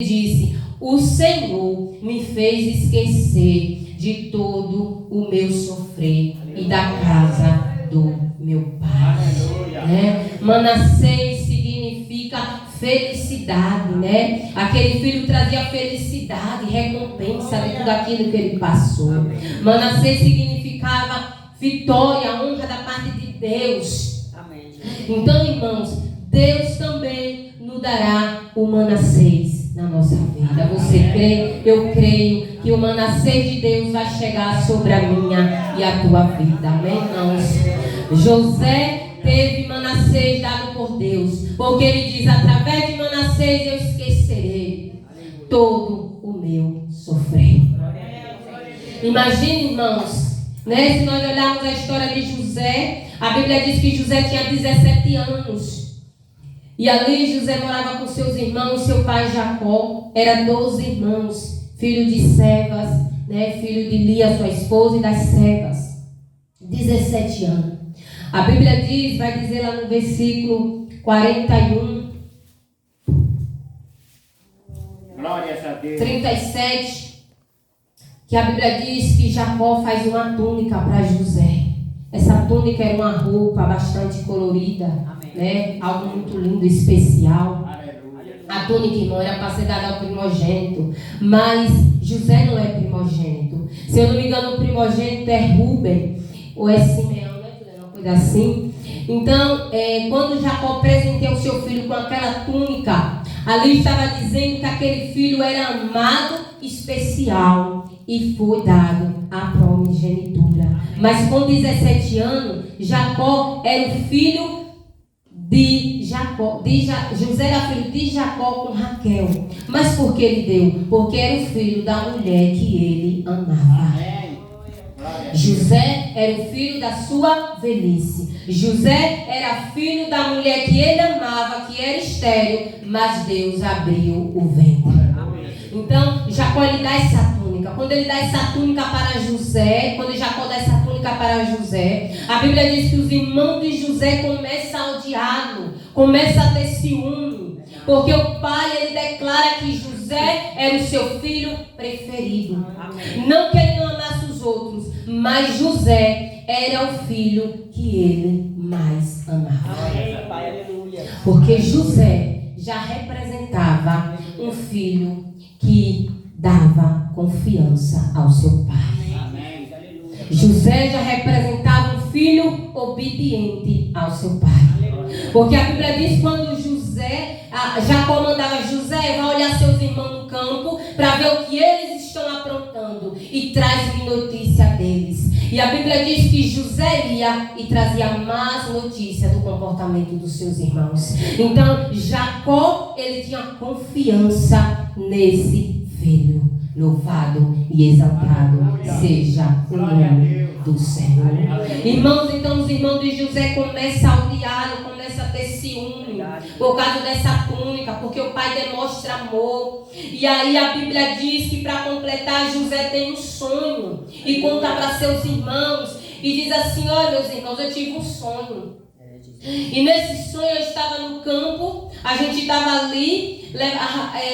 Disse: o Senhor me fez esquecer de todo o meu sofrer e da casa do meu pai. Manassés significa felicidade, né? Aquele filho trazia felicidade, recompensa de tudo aquilo que ele passou. Manassés significava vitória, honra da parte de Deus. Então, irmãos, Deus também nos dará o Manassés na nossa vida. Você crê? Eu creio que o Manassés de Deus vai chegar sobre a minha e a tua vida. Amém, irmãos? José teve Manassés dado por Deus, porque ele diz: através de Manassés eu esquecerei todo o meu sofrer. Imagine, irmãos, né? Se nós olharmos a história de José, a Bíblia diz que José tinha 17 anos. E ali José morava com seus irmãos, seu pai Jacó, era 12 irmãos, filho de servas, né? Filho de Lia, sua esposa, e das servas. 17 anos. A Bíblia diz, vai dizer lá no versículo 41, glórias a Deus, 37, que a Bíblia diz que Jacó faz uma túnica para José. Essa túnica era uma roupa bastante colorida, né? Algo muito lindo, especial. A túnica, irmão, era para ser dada ao primogênito, mas José não é primogênito. Se eu não me engano, o primogênito é Rúben ou é Simeão, né? Uma coisa assim. Então, quando Jacó presenteou o seu filho com aquela túnica, ali estava dizendo que aquele filho era amado, especial, e foi dado a primogenitura. Mas com 17 anos, Jacó era o filho de Jacó. José era filho de Jacó com Raquel. Mas por que ele deu? Porque era o filho da mulher que ele amava. José era o filho da sua velhice. José era filho da mulher que ele amava, que era estéril, mas Deus abriu o ventre. Então, Jacó lhe dá essa túnica. Quando ele dá essa túnica para José, quando Jacó dá essa túnica para José, a Bíblia diz que os irmãos de José começam a odiá-lo, começam a ter ciúme, porque o pai, ele declara que José era o seu filho preferido. Não que ele não amasse os outros, mas José era o filho que ele mais amava. Porque José já representava um filho que dava confiança ao seu pai. José já representava um filho obediente ao seu pai. Porque a Bíblia diz que quando Jacó mandava José, vai olhar seus irmãos no campo para ver o que eles estão aprontando e traz-me notícia deles. E a Bíblia diz que José ia e trazia más notícias do comportamento dos seus irmãos. Então, Jacó, ele tinha confiança nesse filho. Louvado e exaltado seja o nome do Senhor. Irmãos, então os irmãos de José começam a odiá-lo, começam a ter ciúme por causa dessa túnica, porque o pai demonstra amor. E aí a Bíblia diz que para completar, José tem um sonho e conta para seus irmãos e diz assim: olha, meus irmãos, eu tive um sonho. E nesse sonho eu estava no campo, a gente estava ali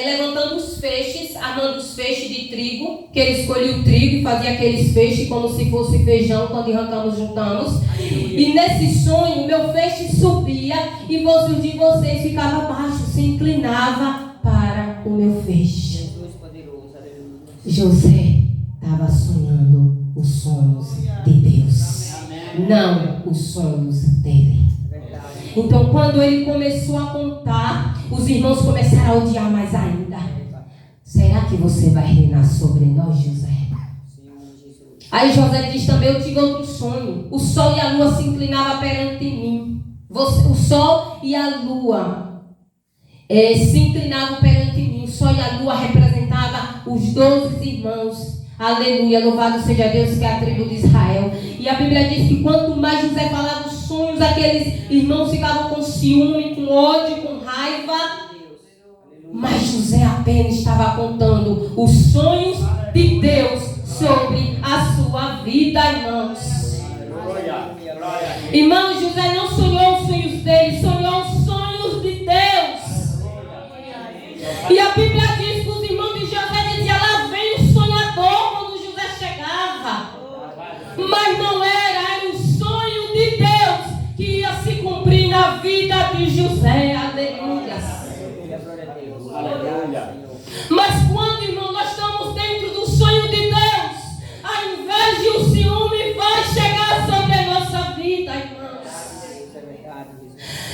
levantando os feixes, armando os feixes de trigo, que ele escolhia o trigo e fazia aqueles feixes como se fosse feijão, quando arrancamos, juntamos. E nesse sonho, meu feixe subia e o de vocês ficava abaixo, se inclinava para o meu feixe. José estava sonhando os sonhos de Deus, não os sonhos dele. Então, quando ele começou a contar, os irmãos começaram a odiar mais ainda. Será que você vai reinar sobre nós, José? Aí José diz também: eu tive outro sonho. O sol e a lua se inclinavam perante mim. O sol e a lua se inclinavam perante mim. O sol e a lua representavam os 12 irmãos. Aleluia, louvado seja Deus, que é a tribo de Israel. E a Bíblia diz que quanto mais José falava os sonhos, aqueles irmãos ficavam com ciúme, com ódio, com raiva. Mas José apenas estava contando os sonhos de Deus sobre a sua vida, irmãos. Irmãos, José não sonhou os sonhos dele, sonhou os sonhos de Deus. E a Bíblia diz Mas quando, irmão, nós estamos dentro do sonho de Deus, ao invés de o ciúme vai chegar sobre a nossa vida, irmãos.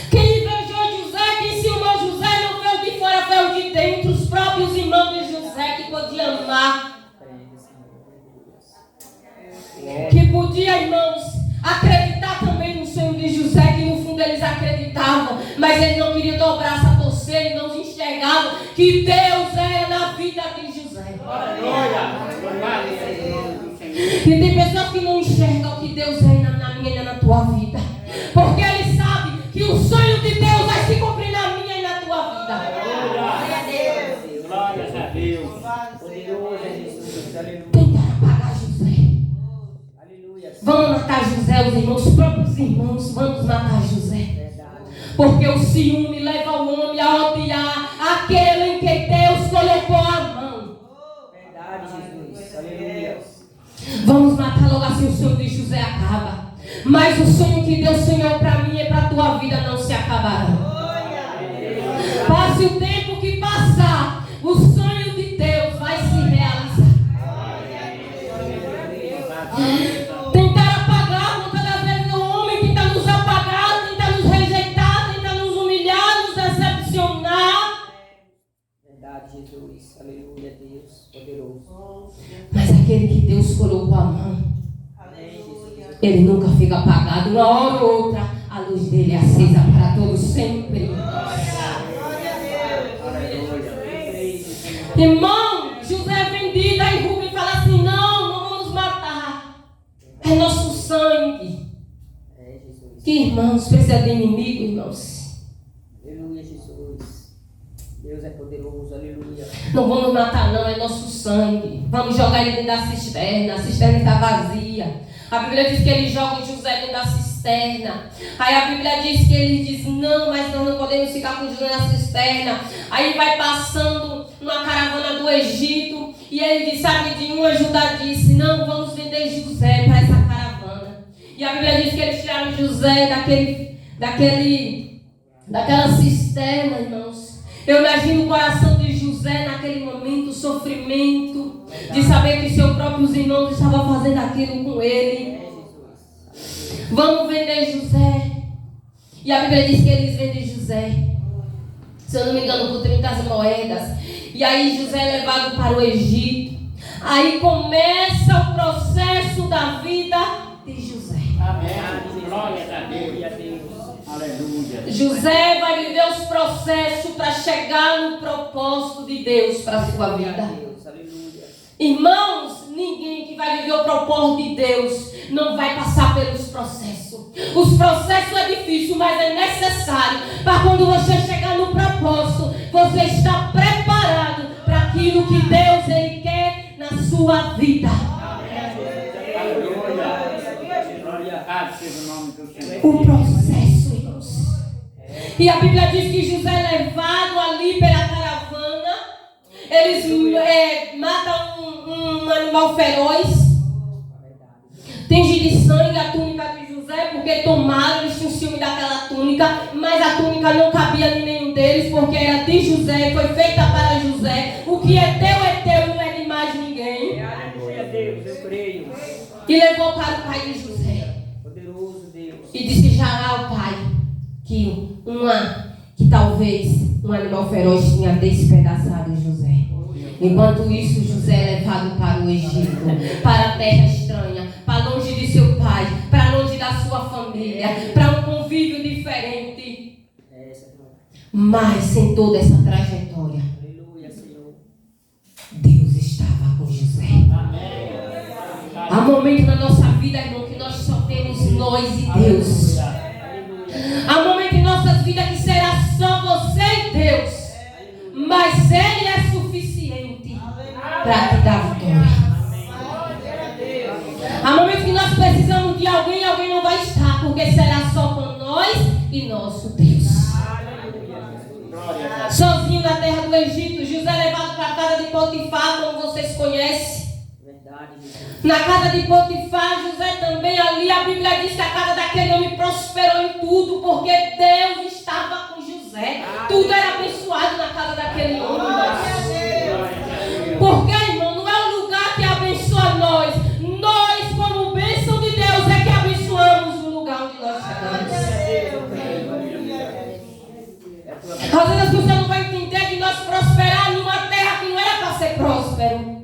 Quem invejou José, quem ciúmou José, não veio de fora, veio de dentro. Os próprios irmãos de José que podiam amar, que podia, irmãos, acreditar também no sonho de José, que no fundo eles acreditavam, mas eles não queriam dobrar essa torcer e não enxergavam que Deus era na vida de José. E tem pessoas que não enxergam que Deus é na minha e na tua vida, porque eles sabem que o sonho de Deus vai se cumprir na minha e na tua vida. Glórias a Deus. Poderoso é Jesus. Aleluia. Tentaram apagar José. Vamos matar José, os irmãos, os próprios irmãos, vamos matar José. Porque o ciúme leva o homem a odiar aquele em que Deus colocou a mão. Verdade, Jesus. Aleluia. Vamos matar logo assim, o sonho de José acaba. Mas o sonho que Deus sonhou para mim e para a tua vida não se acabará. Passe o tempo que passar, o sonho de Deus vai se realizar. Tentar apagar, muitas das vezes o homem tenta nos apagar, tenta nos rejeitar, tenta nos humilhar, nos decepcionar. Verdade, Jesus. Aleluia, Deus. Poderoso. Mas aquele que Deus colocou a mão, ele nunca fica apagado. Uma hora ou outra, a luz dele é acesa para todos sempre. Irmão, José é vendido, aí Rubem fala assim, não vamos matar. É nosso sangue. Que irmãos, precisa de inimigo, irmãos. Aleluia, Jesus. Deus é poderoso, aleluia. Não vamos matar não, é nosso sangue. Vamos jogar ele dentro da cisterna. A cisterna está vazia. A Bíblia diz que ele joga José dentro da cisterna. Aí a Bíblia diz que ele diz, não, mas nós não podemos ficar com José na cisterna. Aí vai passando uma caravana do Egito. E ele diz, sabe de uma, Judá disse, não, vamos vender José para essa caravana. E a Bíblia diz que eles tiraram José daquela cisterna, irmãos. Eu imagino o coração de José naquele momento, o sofrimento de saber que seus próprios irmãos estavam fazendo aquilo com ele. Vamos vender José. E a Bíblia diz que eles vendem José, se eu não me engano, por 30 moedas. E aí José é levado para o Egito. Aí começa o processo da vida de José. Amém. Glória a Deus. Aleluia. José vai viver os processos para chegar no propósito de Deus para a sua vida. Irmãos, ninguém que vai viver o propósito de Deus não vai passar pelos processos. Os processos é difícil, mas é necessário para quando você chegar no propósito, você está preparado para aquilo que Deus ele quer na sua vida. O processo, irmãos. E a Bíblia diz que José é levado ali pela caravana. Eles matam um animal feroz. Tinge de sangue a túnica de José, porque tomaram, eles tinham ciúme daquela túnica, mas a túnica não cabia em nenhum deles, porque era de José, foi feita para José. O que é teu, não é de mais ninguém. Aleluia, Deus, eu creio. E levou para o pai de José. Poderoso Deus. E disse já ao pai que talvez um animal feroz tinha despedaçado José. Enquanto isso, José é levado para o Egito, para a terra estranha, para longe de seu pai, para longe da sua família, para um convívio diferente. Mas em toda essa trajetória, Deus estava com José. Há momentos na nossa vida, irmão, que nós só temos nós e Deus. Há momentos em nossas vidas que será só você e Deus. Mas Ele é suficiente para te dar vitória. Há momentos que nós precisamos de alguém e alguém não vai estar, porque será só com nós e nosso Deus. Sozinho na terra do Egito, José é levado para a casa de Potifar, como vocês conhecem. Na casa de Potifar, José também ali, a Bíblia diz que a casa daquele homem prosperou em tudo, porque Deus estava com José. José. Tudo era abençoado na casa daquele homem. Porque, irmão, não é o lugar que abençoa nós. Nós, como bênção de Deus, é que abençoamos o lugar onde nós chegamos. Às vezes as pessoas não vão entender que nós prosperar numa terra que não era para ser próspero.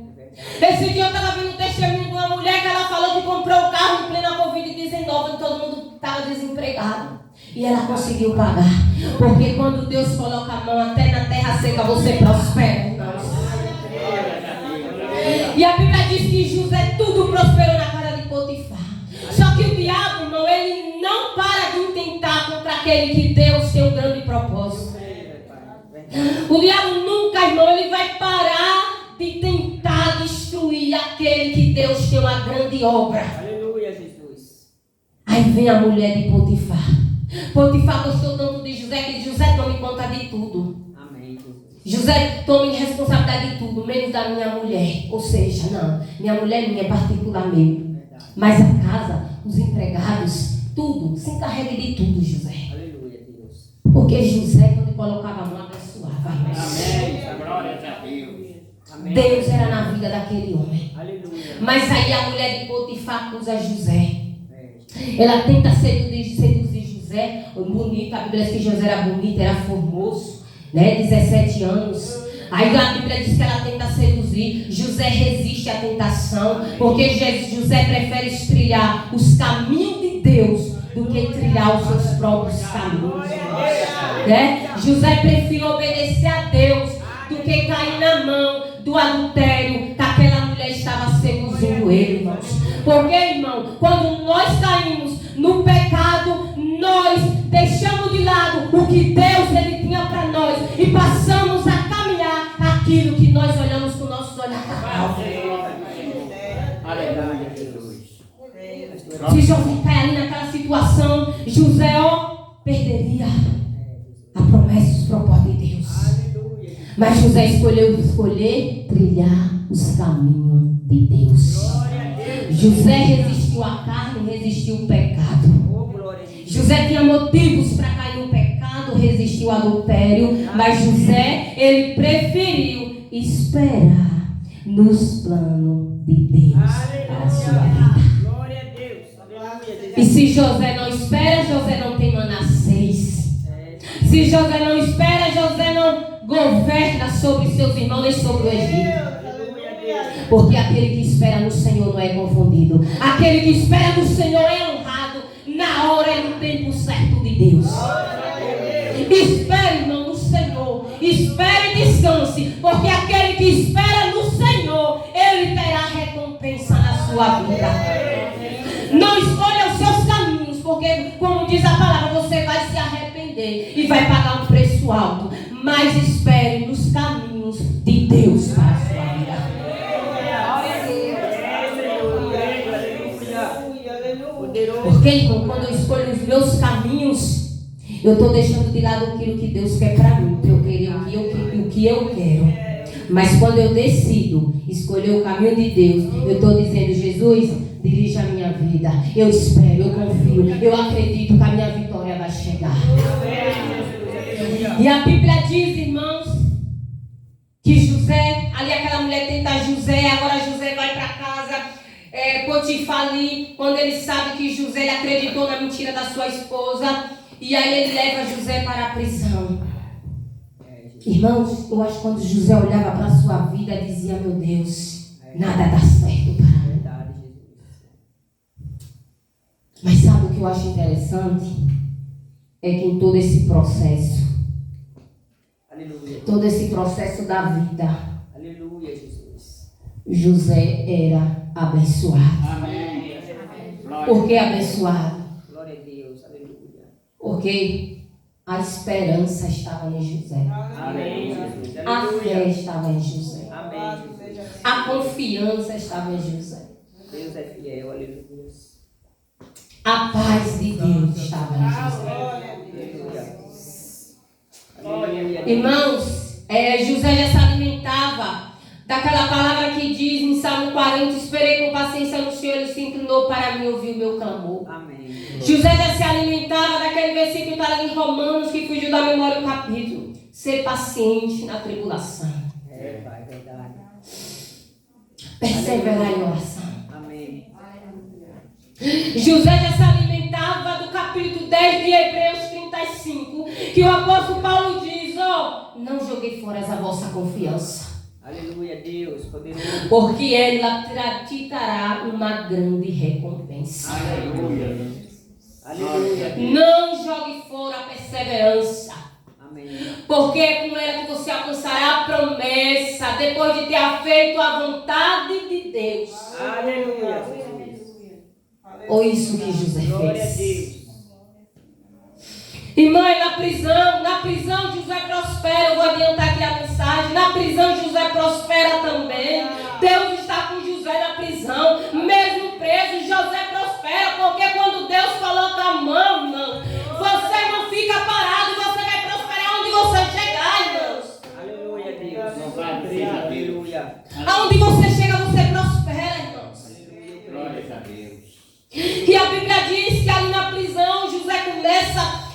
Esse dia eu estava vendo um testemunho de uma mulher que ela falou que comprou o carro em plena Covid-19 e todo mundo estava desempregado. E ela conseguiu pagar. Porque quando Deus coloca a mão até na terra seca, você prospera. E a Bíblia diz que José tudo prosperou na casa de Potifar. Só que o diabo, irmão, ele não para de intentar contra aquele que Deus tem um grande propósito. O diabo nunca, irmão, ele vai parar de tentar destruir aquele que Deus tem uma grande obra. Aleluia, Jesus. Aí vem a mulher de Potifar. Potifar gostou tanto de José que José tome conta de tudo. Amém, Jesus. José tome responsabilidade de tudo, menos da minha mulher. Ou seja, não, minha mulher minha é particular mesmo. Mas a casa, os empregados, tudo, se encarregue de tudo, José. Aleluia, Deus. Porque José, quando colocava a mão, abençoava. Amém. Glória a Deus. Amém. Deus era na vida daquele homem. Aleluia. Mas aí a mulher de Potifar acusa José. Ela tenta seduzir José, bonito, a Bíblia diz que José era bonito, era formoso, né? 17 anos. Aí a Bíblia diz que ela tenta seduzir. José resiste à tentação, porque José prefere trilhar os caminhos de Deus do que trilhar os seus próprios caminhos. Né? José prefere obedecer a Deus do que cair na mão do adultério que aquela mulher estava seduzindo ele, irmãos. Porque, irmão, quando nós caímos no pecado, nós deixamos de lado o que Deus ele tinha para nós e passamos a caminhar aquilo que nós olhamos com nossos olhos carnal. Aleluia, Jesus. Se José cai ali naquela situação, José, perderia a promessa e os propósitos de Deus. Mas José escolheu trilhar os caminhos de Deus. José resistiu à carne, resistiu ao pecado. José tinha motivos para cair no pecado, resistiu ao adultério. Mas José, ele preferiu esperar nos planos de Deus para a sua vida. E se José não espera, José não tem Manassés. Se José não espera, José não governa sobre seus irmãos nem sobre o Egito. Porque aquele que espera no Senhor não é confundido. Aquele que espera no Senhor é honrado na hora e no tempo certo de Deus. Espere, irmão, no Senhor. Espere e descanse. Porque aquele que espera no Senhor, ele terá recompensa na sua vida. Não escolha os seus caminhos, porque, como diz a palavra, você vai se arrepender e vai pagar um preço alto. Mas espere nos caminhos de Deus para a sua vida. Porque, irmão, quando eu escolho os meus caminhos, eu estou deixando de lado aquilo que Deus quer para mim, para eu querer o que eu quero. Mas quando eu decido escolher o caminho de Deus, eu estou dizendo: Jesus, dirija a minha vida. Eu espero, eu confio, eu acredito que a minha vitória vai chegar. E a Bíblia diz, irmãos, que José, ali aquela mulher tenta José, agora José vai para casa. Potifar ali, quando ele sabe que José ele acreditou na mentira da sua esposa, e aí ele leva José para a prisão. Irmãos, eu acho que quando José olhava para a sua vida, dizia: meu Deus, nada dá certo para mim. Mas sabe o que eu acho interessante? É que em todo esse processo, todo esse processo da vida, aleluia, Jesus. José era abençoado. Amém. Por que abençoado? Glória a Deus, aleluia. Porque a esperança estava em José. Amém, Jesus. A fé estava em José. Amém, Jesus. A confiança estava em José. Deus é fiel, aleluia. A paz de Deus estava em José. Aleluia. Irmãos, José já se alimentava daquela palavra que diz em Salmo 40: esperei com paciência no Senhor, Ele se inclinou para mim e ouviu o meu clamor. Amém. José já se alimentava daquele versículo que está ali em Romanos, que fugiu da memória o capítulo. Ser paciente na tribulação. Pai, verdade. Perseverar em oração. Amém. José já se alimentava do capítulo 10 de Hebreus 35, que o apóstolo Paulo diz, não joguei fora a vossa confiança. Aleluia, Deus, poderoso. Porque ela te trará uma grande recompensa. Aleluia. Aleluia. Não jogue fora a perseverança. Amém. Porque é com ela que você alcançará a promessa, depois de ter feito a vontade de Deus. Aleluia. Ou isso que José Glória a fez. Deus. Irmã, na prisão José prospera. Eu vou adiantar aqui a mensagem. Na prisão José prospera também. Deus está com José na prisão. Mesmo preso, José prospera. Porque quando Deus coloca a mão, irmão, você não fica parado. Você vai prosperar onde você chegar, irmãos. Aleluia, Deus. Aleluia. Aonde você chega, você prospera, irmãos. Glória a Deus. E a Bíblia diz que ali na prisão José começa,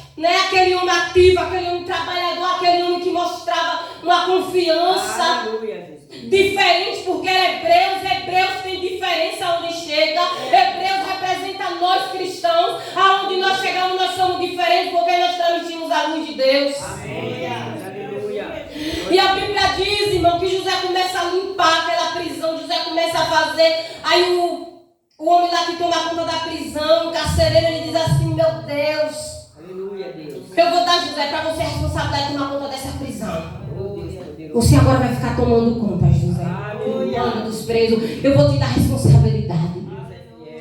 aquele homem ativo, aquele homem trabalhador, aquele homem que mostrava uma confiança. Aleluia, Jesus. Diferente, porque Hebreus tem diferença onde chega. Hebreus representa nós cristãos. Aonde nós chegamos, nós somos diferentes, porque nós transmitimos a luz de Deus. Amém. Aleluia. E a Bíblia diz, irmão, que José começa a limpar aquela prisão. José começa a fazer. Aí o homem lá que toma conta da prisão, o carcereiro, ele diz assim: meu Deus, Aleluia, Deus. eu vou dar, José, para você a responsabilidade de tomar conta dessa prisão. Oh, Deus poderoso. Você agora vai ficar tomando conta, José. Cuidando dos presos. Eu vou te dar responsabilidade.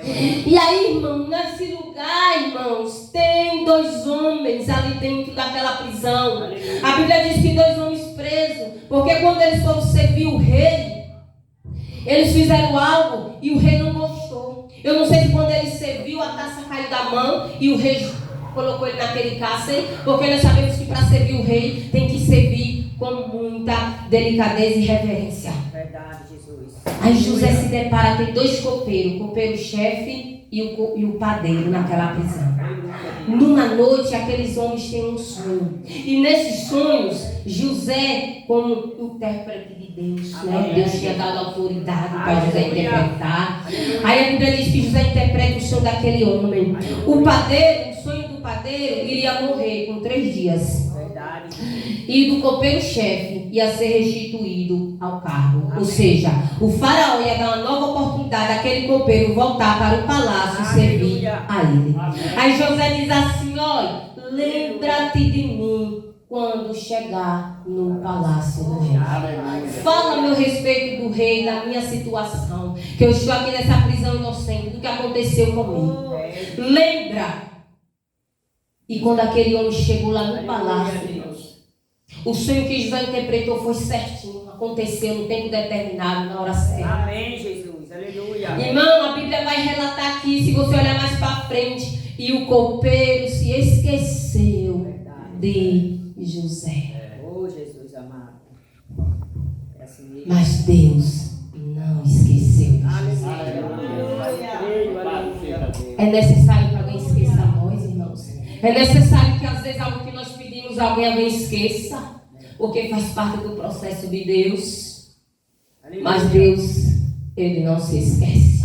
E aí, irmão, nesse lugar, irmãos, tem 2 homens ali dentro daquela prisão. A Bíblia diz que 2 homens presos, porque quando eles foram servir o rei, eles fizeram algo e o rei não gostou. Eu não sei se quando ele serviu, a taça caiu da mão e o rei colocou ele naquele cárcere, porque nós sabemos que para servir o rei tem que servir com muita delicadeza e reverência. Verdade, Jesus. Aí José se depara, tem 2 copeiros, o copeiro-chefe e o padeiro naquela prisão. Numa noite, aqueles homens têm um sonho. E nesses sonhos, José, como intérprete de Deus, Deus tinha dado autoridade para José interpretar. Aí a Bíblia diz que José interpreta o sonho daquele homem. O sonho do padeiro iria morrer com 3 dias. E do copeiro-chefe ia ser restituído ao cargo. Ou seja, o faraó ia dar uma nova oportunidade àquele copeiro voltar para o palácio e servir a ele. Aí José diz assim: olha, lembra-te de mim quando chegar no palácio do rei. Fala a meu respeito do rei, da minha situação, que eu estou aqui nessa prisão inocente, do que aconteceu comigo. Lembra. E quando aquele homem chegou lá no palácio, o sonho que José interpretou foi certinho, aconteceu no tempo determinado, na hora certa. Amém, Jesus, aleluia. Irmão, a Bíblia vai relatar aqui, se você olhar mais para frente, e o copeiro se esqueceu de José. Oh, Jesus amado. É assim mesmo. Mas Deus não esqueceu de José. É necessário que alguém esqueça nós, irmãos. É necessário que às vezes algo que nós pedimos, alguém esqueça. Porque faz parte do processo de Deus. Mas Deus, Ele não se esquece.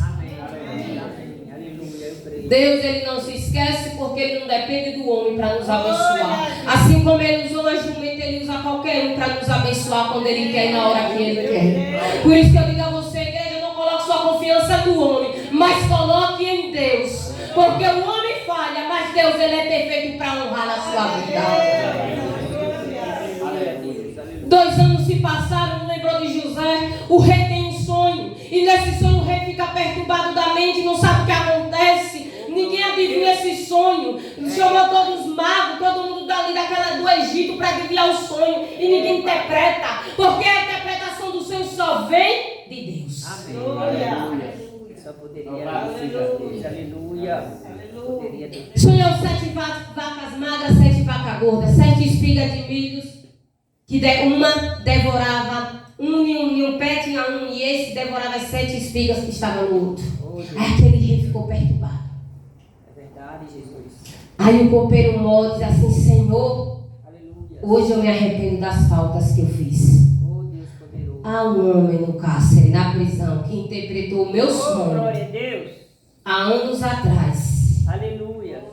Deus, Ele não se esquece porque Ele não depende do homem para nos abençoar. Assim como Ele usou a jumenta, Ele usa qualquer um para nos abençoar quando Ele quer e na hora que Ele quer. Por isso que eu digo a você, igreja, não coloque sua confiança no homem, mas coloque em Deus. Porque o homem falha, mas Deus, Ele é perfeito para honrar na sua vida. 2 anos se passaram, não lembrou de José. O rei tem um sonho, e nesse sonho o rei fica perturbado da mente, não sabe o que acontece. Ninguém adivinha esse sonho. Chamou todos os magos, todo mundo dali do Egito para adivinhar o sonho, e ninguém interpreta, porque a interpretação do sonho só vem de Deus. Aleluia. Só poderia Deus. Aleluia. Sonhou 7 vacas magras, 7 vacas gordas, 7 espigas de milhos, que uma devorava um pé tinha um, e esse devorava as 7 espigas que estavam no outro. Aí aquele rei ficou perturbado. É verdade. Verdade, Jesus. Aí o copeiro mó diz assim: Senhor, Aleluia. hoje eu me arrependo das faltas que eu fiz. Oh, Deus poderoso. Há um homem no cárcere, na prisão, que interpretou o meu Oh, sonho glória a Deus. há anos atrás. Aleluia.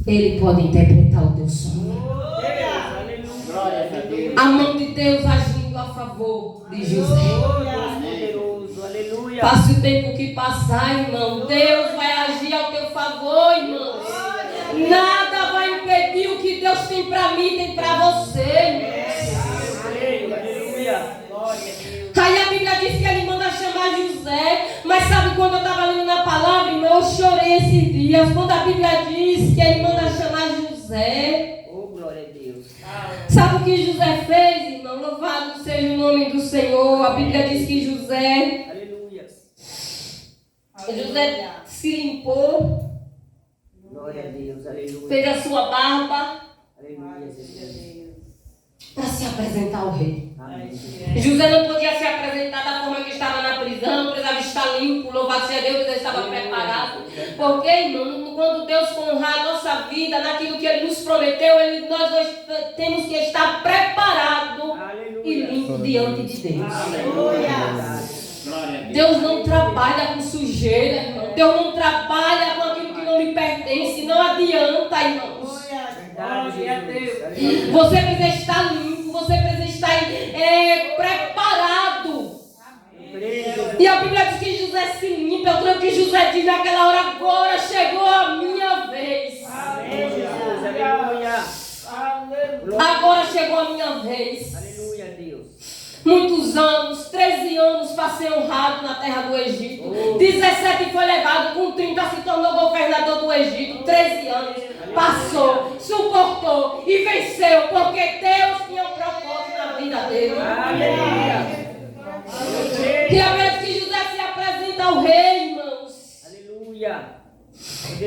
Ele pode interpretar o teu sonho. Oh, Deus. Aleluia. Glória a Deus. A mão de Deus agindo a favor de José. Oh, Deus poderoso. Aleluia. Passe o tempo que passar, irmão, Deus vai agir ao teu favor, irmãos. Nada vai impedir o que Deus tem para mim, tem para você, irmãos. Aleluia. Glória a Deus. Aí a Bíblia diz que ele manda chamar José. Mas sabe quando eu estava lendo na palavra, irmão, eu chorei esses dias. Quando a Bíblia diz que ele manda chamar José. Oh, glória a Deus. Sabe o que José fez, irmão? Louvado seja o nome do Senhor. A Bíblia diz que José se limpou, Glória a Deus. Aleluia. fez a sua barba Aleluia, Jesus. para se apresentar ao rei. Amém. José não podia se apresentar da forma que estava na prisão, precisava estar limpo, louvado seja Deus, Deus estava preparado. Porque, irmão, quando Deus honrar a nossa vida, naquilo que Ele nos prometeu, nós temos que estar preparados e limpos diante de Deus. Aleluia. Deus não trabalha com sujeira, irmão. Deus não trabalha com aquilo que não lhe pertence. Não adianta, irmãos. Verdade, Jesus. Você precisa estar limpo, você precisa estar preparado. E a Bíblia diz que José se limpa. Eu creio que José diz naquela hora: agora chegou a minha vez. Amém, Jesus. Aleluia. Agora chegou a minha vez. Aleluia, Deus. Muitos anos, 13 anos passei honrado na terra do Egito. 17 foi levado, com 30 se tornou governador do Egito. 13 anos passou, suportou e venceu, porque Deus tinha um propósito na vida dele. Aleluia. E a vez que José se apresenta ao rei, irmãos. Aleluia.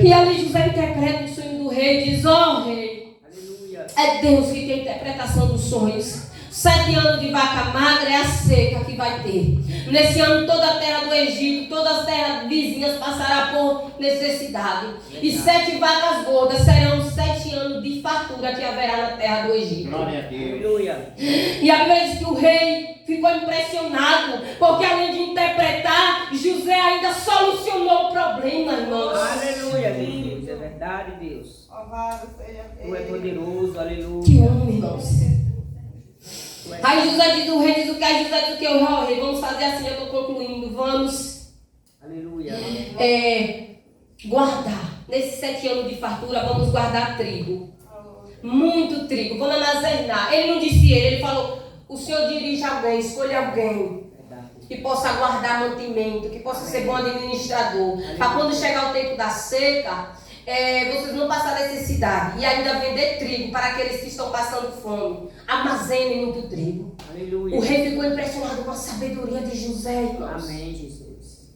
E ali José interpreta o sonho do rei e diz: ó rei, Aleluia. é Deus que tem a interpretação dos sonhos. 7 anos de vaca magra é a seca que vai ter. Nesse ano toda a terra do Egito, todas as terras vizinhas passará por necessidade. E 7 vacas gordas serão 7 anos de fartura que haverá na terra do Egito. Glória a Deus. Aleluia. E a Bíblia diz que o rei ficou impressionado, porque além de interpretar, José ainda solucionou o problema, irmãos. Aleluia, Deus. É verdade, Deus. Tu é poderoso. Aleluia. Que homem, irmãos. Aí José diz, o rei diz o que? Aí José diz o que? O rei, vamos fazer assim, eu estou concluindo. Vamos Aleluia. guardar. Nesses 7 anos de fartura, vamos guardar trigo. Muito trigo. Vamos armazenar. Ele não disse ele falou: o Senhor dirige alguém, escolha alguém que possa guardar mantimento, que possa ser bom administrador. Para quando chegar o tempo da seca, vocês não passar necessidade e ainda vender trigo para aqueles que estão passando fome. Armazenem muito trigo. Aleluia. O rei ficou impressionado com a sabedoria de José, irmãos. Amém, Jesus.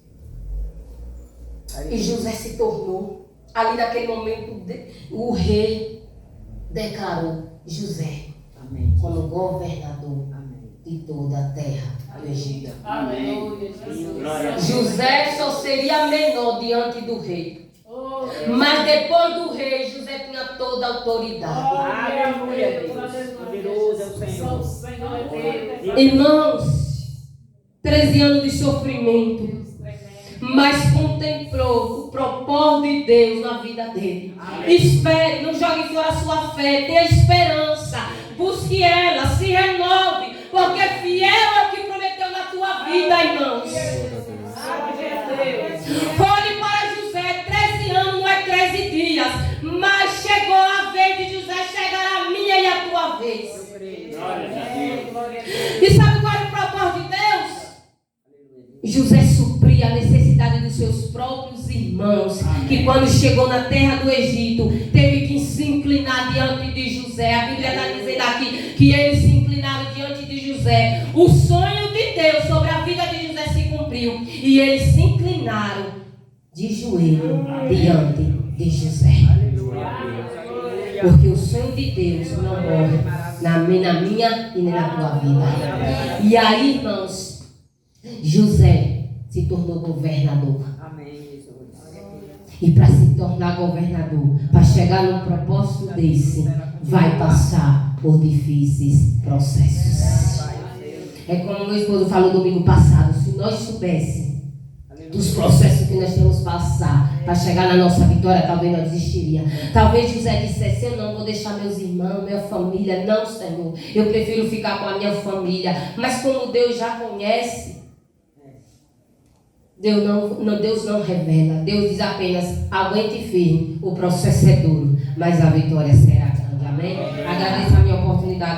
E José se tornou, ali naquele momento, o rei declarou José Amém. como governador Amém. de toda a terra do Egito. Amém. José só seria menor diante do rei. Mas depois do rei, José tinha toda a autoridade. Aleluia, Deus. Poderoso é o Senhor. Irmãos, 13 anos de sofrimento, mas contemplou o propósito de Deus na vida dele. Espere, não jogue fora a sua fé, tenha esperança, busque ela, se renove, porque fiel é o que prometeu na tua vida, irmãos. Olhe para José, 13 anos não é 13 dias, mas chegou a vez de José, chegará a minha e a tua vez. E sabe qual era o propósito de Deus? José supria a necessidade dos seus próprios irmãos, que quando chegou na terra do Egito, teve que se inclinar diante de José. A Bíblia está dizendo aqui que eles se inclinaram diante de José. O sonho de Deus sobre a vida de José se cumpriu e eles se inclinaram de joelho diante de José. Porque o sonho de Deus não morre na minha e nem na tua vida. E aí, irmãos, José se tornou governador. Amém, Jesus. E para se tornar governador, para chegar num propósito desse, vai passar por difíceis processos. É como meu esposo falou domingo passado, se nós soubéssemos dos processos que nós temos que passar para chegar na nossa vitória, talvez nós desistiríamos. Talvez José dissesse, eu não vou deixar meus irmãos, minha família. Não, Senhor, eu prefiro ficar com a minha família. Mas como Deus já conhece, Deus não revela. Deus diz apenas, aguente firme, o processo é duro, mas a vitória será grande. Amém? Agradeço a minha oportunidade.